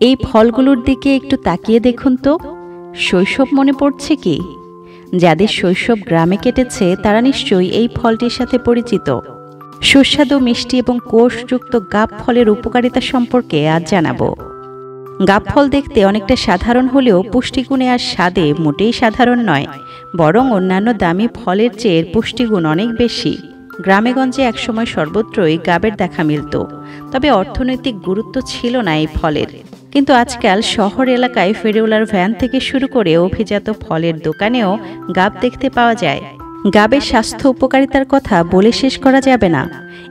এই ফলগুলোর দিকে একটু তাকিয়ে দেখুন তো, শৈশব মনে পড়ছে কি? যাদের শৈশব গ্রামে কেটেছে তারা নিশ্চয়ই এই ফলটির সাথে পরিচিত। সুস্বাদু, মিষ্টি এবং কোষযুক্ত গাব ফলের উপকারিতা সম্পর্কে আজ জানাবো। গাব ফল দেখতে অনেকটা সাধারণ হলেও পুষ্টিগুণে আর স্বাদে মোটেই সাধারণ নয়, বরং অন্যান্য দামি ফলের চেয়ে পুষ্টিগুণ অনেক বেশি। গ্রামেগঞ্জে একসময় সর্বত্রই গাবের দেখা মিলত, তবে অর্থনৈতিক গুরুত্ব ছিল না এই ফলের। কিন্তু আজকাল শহর এলাকায় ফেরিওয়ালার ভ্যান থেকে শুরু করে অভিজাত ফলের দোকানেও গাব দেখতে পাওয়া যায়। গাবের স্বাস্থ্য উপকারিতার কথা বলে শেষ করা যাবে না।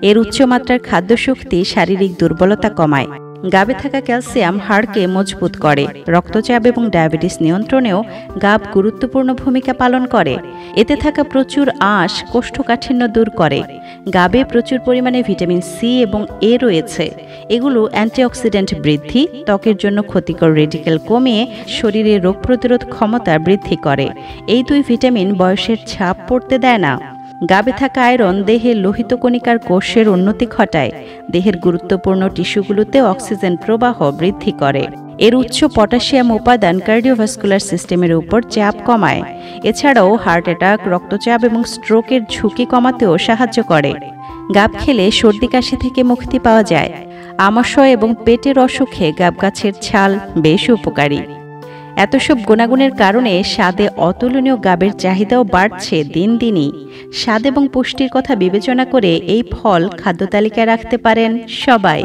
এর উচ্চমাত্রার খাদ্যশক্তি শারীরিক দুর্বলতা কমায়। গাবে থাকা ক্যালসিয়াম হাড়কে মজবুত করে। রক্তচাপ এবং ডায়াবেটিস নিয়ন্ত্রণেও গাব গুরুত্বপূর্ণ ভূমিকা পালন করে। এতে থাকা প্রচুর আঁশ কোষ্ঠকাঠিন্য দূর করে। গাবে প্রচুর পরিমাণে ভিটামিন সি এবং এ রয়েছে। এগুলো অ্যান্টিঅক্সিডেন্ট বৃদ্ধি, ত্বকের জন্য ক্ষতিকর রেডিকেল কমিয়ে শরীরে রোগ প্রতিরোধ ক্ষমতা বৃদ্ধি করে। এই দুই ভিটামিন বয়সের ছাপ পড়তে দেয় না। গাবে থাকা আয়রন দেহের লোহিত কণিকার কোষের উন্নতি ঘটায়। দেহের গুরুত্বপূর্ণ টিস্যুগুলোতে অক্সিজেন প্রবাহ বৃদ্ধি করে। এর উচ্চ পটাশিয়াম উপাদান কার্ডিওভাস্কুলার সিস্টেমের উপর চাপ কমায়। এছাড়াও হার্ট অ্যাটাক, রক্তচাপ এবং স্ট্রোকের ঝুঁকি কমাতেও সাহায্য করে। গাব খেলে সর্দি কাশি থেকে মুক্তি পাওয়া যায়। আমাশয় এবং পেটের অসুখে গাব গাছের ছাল বেশ উপকারী। এত সব গুণাগুণের কারণে স্বাদে অতুলনীয় গাবের চাহিদাও বাড়ছে দিন দিনই। স্বাদ এবং পুষ্টির কথা বিবেচনা করে এই ফল খাদ্য তালিকায় রাখতে পারেন সবাই।